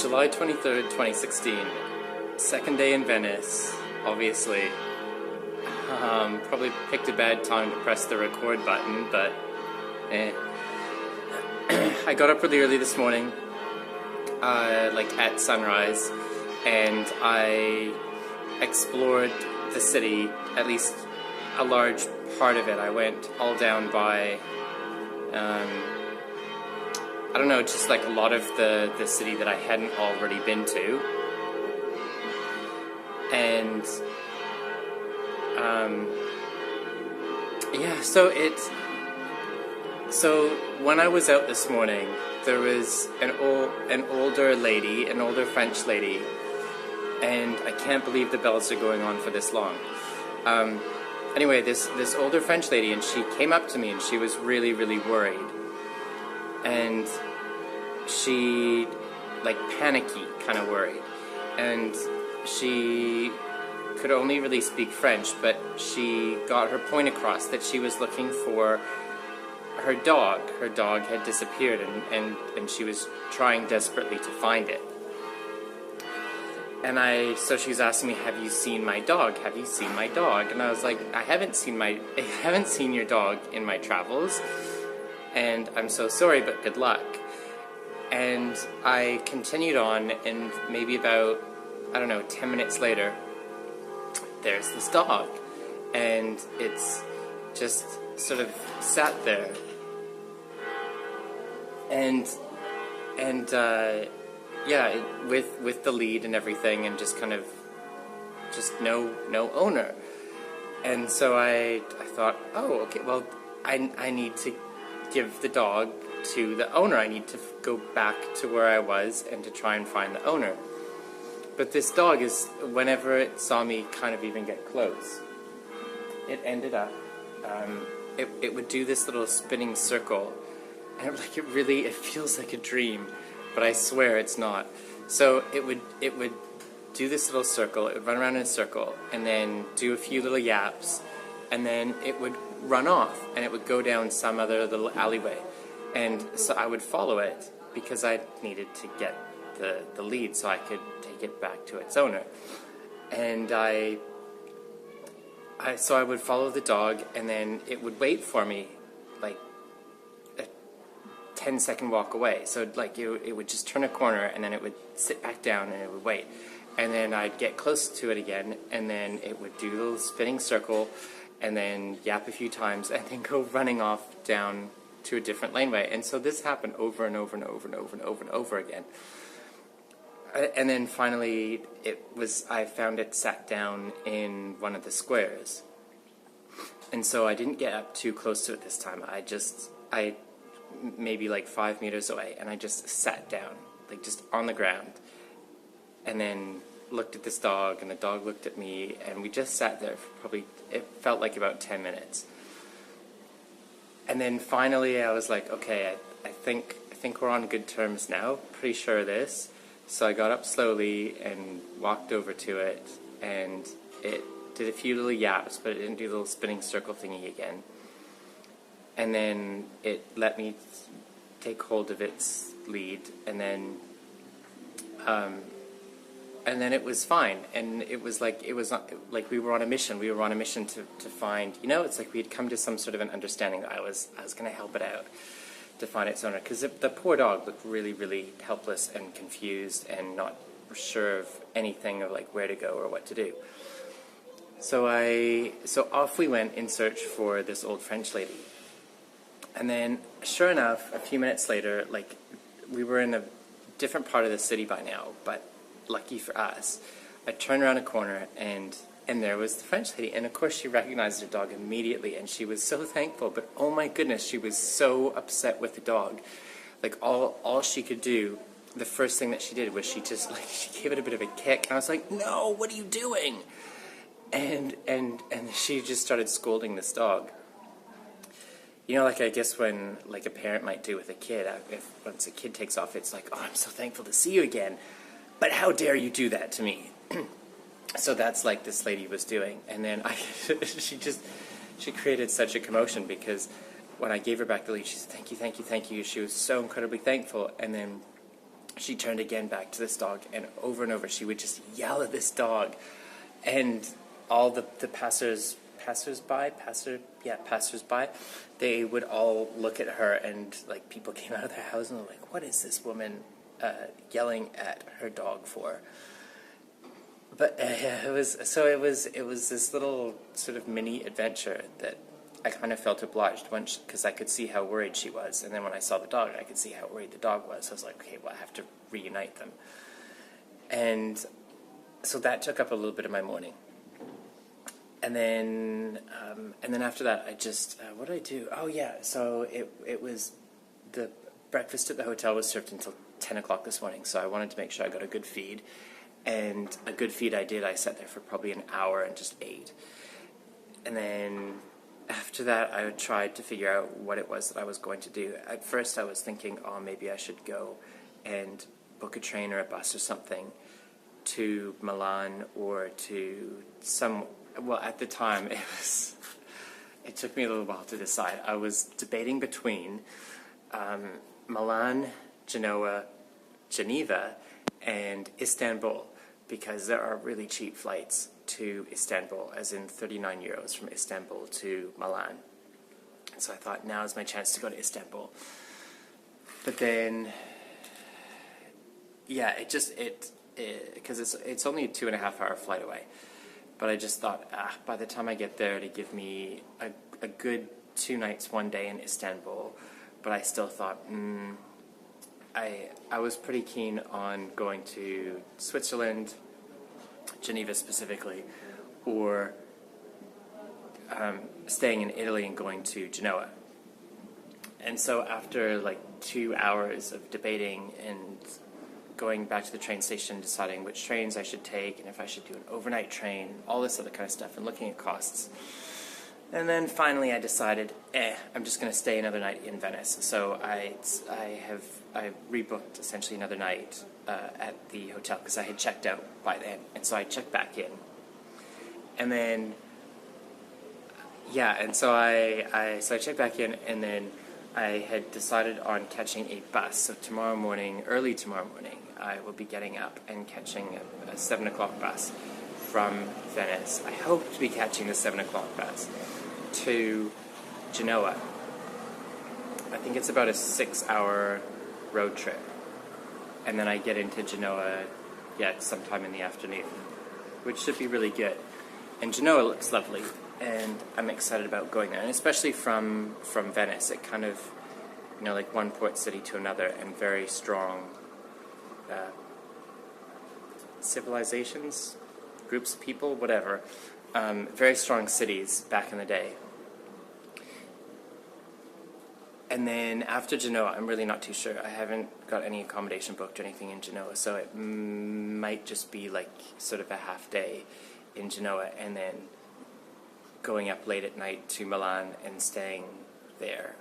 July 23rd, 2016. Second day in Venice, obviously. Probably picked a bad time to press the record button, but I got up really early this morning, like at sunrise, and I explored the city, at least a large part of it. I went all down by, I don't know, just like a lot of the city that I hadn't already been to. And, yeah, so when I was out this morning, there was an older lady, an older French lady, and I can't believe the bells are going on for this long. Anyway, this older French lady, and she came up to me, and she was really, really worried. And she, like, panicky, kind of worried. And she could only really speak French, but she got her point across that she was looking for her dog. Her dog had disappeared, and she was trying desperately to find it. And so she was asking me, "Have you seen my dog? Have you seen my dog?" And I was like, I haven't seen your dog in my travels, and I'm so sorry, but good luck. And I continued on, and maybe about, I don't know, 10 minutes later, there's this dog, and it's just sort of sat there, and yeah, with the lead and everything, and just kind of, just no owner. And so I thought, oh, okay, well, I need to give the dog to the owner. I need to go back to where I was and to try and find the owner. But this dog is, whenever it saw me kind of even get close, it ended up, it would do this little spinning circle, and it feels like a dream, but I swear it's not. So it would do this little circle, it would run around in a circle, and then do a few little yaps, and then it would run off, and it would go down some other little alleyway. And so I would follow it, because I needed to get the lead so I could take it back to its owner. And so I would follow the dog, and then it would wait for me, like a 10-second walk away. So like it would just turn a corner, and then it would sit back down, and it would wait. And then I'd get close to it again, and then it would do a little spinning circle, and then yap a few times, and then go running off down to a different laneway. And so this happened over and over and over and over and over and over again. And then finally, I found it sat down in one of the squares. And so I didn't get up too close to it this time. I maybe like 5 meters away, and I just sat down, like just on the ground, and then looked at this dog, and the dog looked at me, and we just sat there for probably, it felt like about 10 minutes. And then finally I was like, okay, I think we're on good terms now, pretty sure of this. So I got up slowly and walked over to it, and it did a few little yaps, but it didn't do the little spinning circle thingy again. And then it let me take hold of its lead, and then it was fine. And it was like we were on a mission. We were on a mission to find, you know, it's like we had come to some sort of an understanding that I was going to help it out to find its owner, because the poor dog looked really, really helpless and confused and not sure of anything, of like where to go or what to do. So off we went in search for this old French lady. And then, sure enough, a few minutes later, like, we were in a different part of the city by now, but lucky for us, I turned around a corner, and there was the French lady, and of course she recognized her dog immediately, and she was so thankful, but oh my goodness, she was so upset with the dog. Like, all she could do, the first thing that she did was she just, like, she gave it a bit of a kick, and I was like, no, what are you doing? And she just started scolding this dog. You know, like, I guess when, like, a parent might do with a kid, once a kid takes off, it's like, oh, I'm so thankful to see you again, but how dare you do that to me? So that's like this lady was doing. And then she created such a commotion, because when I gave her back the lead, she said, thank you, thank you, thank you. She was so incredibly thankful. And then she turned again back to this dog, and over she would just yell at this dog, and all the passersby, they would all look at her, and like people came out of their house and were like, "What is this woman yelling at her dog for?" But it was this little sort of mini adventure that I kind of felt obliged once, because I could see how worried she was, and then when I saw the dog, I could see how worried the dog was. So I was like, okay, well, I have to reunite them. And so that took up a little bit of my morning. And then after that, I just what did I do? Oh yeah, so it was the breakfast at the hotel was served until 10 o'clock this morning. So I wanted to make sure I got a good feed, and a good feed I did. I sat there for probably an hour and just ate, and then after that, I tried to figure out what it was that I was going to do. At first, I was thinking, oh, maybe I should go and book a train or a bus or something to Milan or to some... Well, at the time, it took me a little while to decide. I was debating between Milan, Genoa, Geneva, and Istanbul, because there are really cheap flights to Istanbul, as in 39 euros from Istanbul to Milan. And so I thought, now is my chance to go to Istanbul. But then, yeah, because it's only a 2.5 hour flight away. But I just thought, by the time I get there, to give me a good 2 nights, 1 day in Istanbul. But I still thought, I was pretty keen on going to Switzerland, Geneva specifically, or staying in Italy and going to Genoa. And so after like 2 hours of debating and going back to the train station, deciding which trains I should take and if I should do an overnight train, all this other kind of stuff, and looking at costs. And then finally I decided, I'm just going to stay another night in Venice. So I rebooked essentially another night at the hotel, because I had checked out by then. And so I checked back in. And then, yeah, and so I checked back in, and then I had decided on catching a bus. So tomorrow morning, early tomorrow morning, I will be getting up and catching a 7 o'clock bus from Venice. I hope to be catching the 7 o'clock bus to Genoa. I think it's about a 6-hour road trip. And then I get into Genoa, sometime in the afternoon, which should be really good. And Genoa looks lovely, and I'm excited about going there. And especially from Venice, it kind of, like one port city to another, and very strong civilizations, groups of people, whatever. Very strong cities back in the day. And then after Genoa, I'm really not too sure. I haven't got any accommodation booked or anything in Genoa, so it might just be like sort of a half day in Genoa, and then going up late at night to Milan and staying there.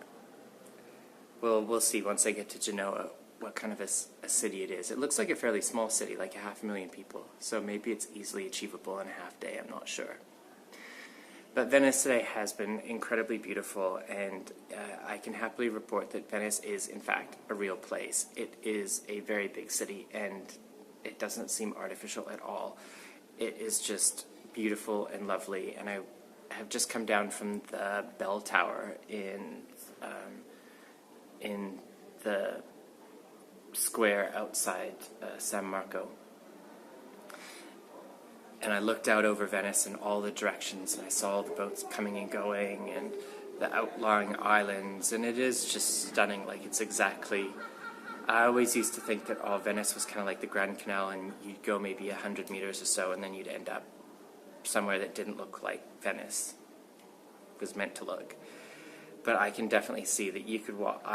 Well, we'll see once I get to Genoa what kind of a city it is. It looks like a fairly small city, like 500,000 people, so maybe it's easily achievable in a half day, I'm not sure. But Venice today has been incredibly beautiful, and I can happily report that Venice is, in fact, a real place. It is a very big city, and it doesn't seem artificial at all. It is just beautiful and lovely, and I have just come down from the bell tower in the square outside San Marco. And I looked out over Venice in all the directions, and I saw the boats coming and going, and the outlying islands, and it is just stunning. Like, it's exactly... I always used to think that, Venice was kind of like the Grand Canal, and you'd go maybe 100 meters or so, and then you'd end up somewhere that didn't look like Venice was meant to look. But I can definitely see that you could walk...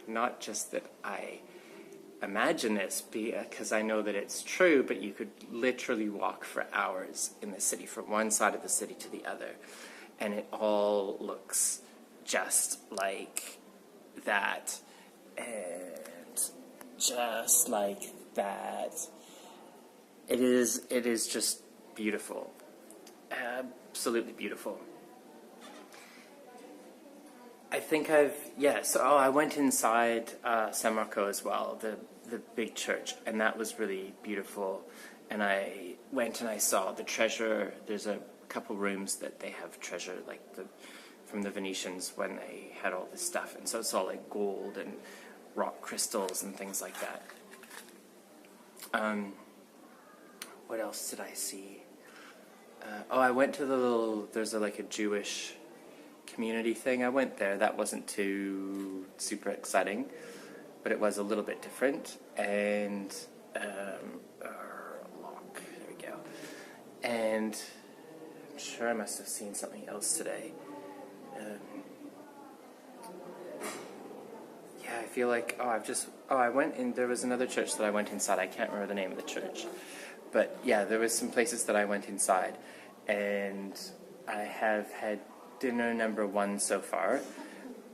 Not just that I imagine this, because I know that it's true, but you could literally walk for hours in the city, from one side of the city to the other, and it all looks just like that, and just like that. It is just beautiful, absolutely beautiful. I think I went inside San Marco as well. the big church, and that was really beautiful. And I went and I saw the treasure. There's a couple rooms that they have treasure, like from the Venetians when they had all this stuff, and so it's all like gold and rock crystals and things like that. What else did I see? I went to there's like a Jewish community thing. I went there. That wasn't too super exciting, but it was a little bit different. And lock. There we go. And I'm sure I must have seen something else today. Yeah, I feel like I went in. There was another church that I went inside. I can't remember the name of the church, but yeah, there was some places that I went inside, and I have had dinner number 1 so far.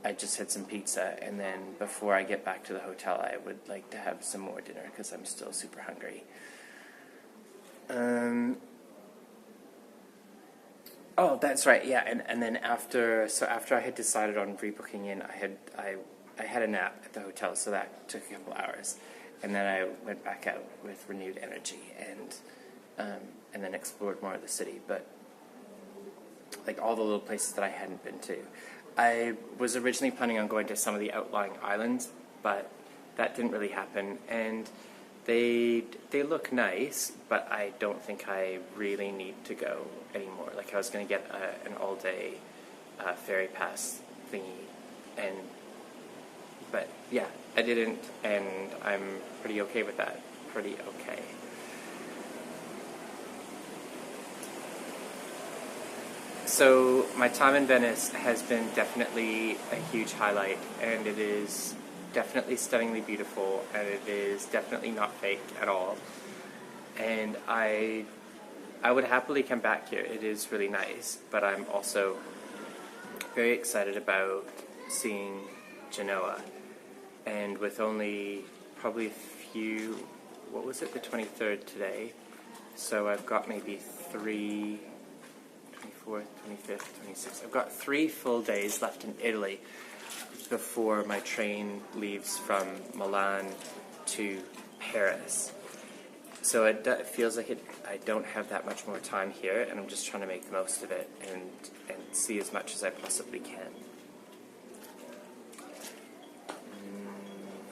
I just had some pizza, and then before I get back to the hotel, I would like to have some more dinner because I'm still super hungry. Oh, that's right. Yeah, and then after I had decided on rebooking in, I had a nap at the hotel, so that took a couple hours, and then I went back out with renewed energy and then explored more of the city. But like all the little places that I hadn't been to, I was originally planning on going to some of the outlying islands, but that didn't really happen, and they look nice, but I don't think I really need to go anymore. Like I was going to get an all-day ferry pass thingy, but yeah, I didn't, and I'm pretty okay with that. Pretty okay. So my time in Venice has been definitely a huge highlight, and it is definitely stunningly beautiful, and it is definitely not fake at all. And I would happily come back here. It is really nice, but I'm also very excited about seeing Genoa. And with only probably a few, what was it, the 23rd today? So I've got maybe 3, 24th, 25th, 26th. I've got 3 full days left in Italy before my train leaves from Milan to Paris. So it feels like I don't have that much more time here, and I'm just trying to make the most of it and see as much as I possibly can.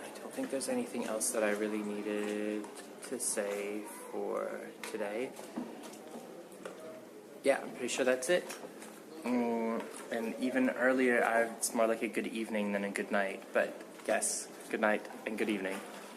I don't think there's anything else that I really needed to say for today. Yeah, I'm pretty sure that's it. And even earlier, it's more like a good evening than a good night. But yes, good night and good evening.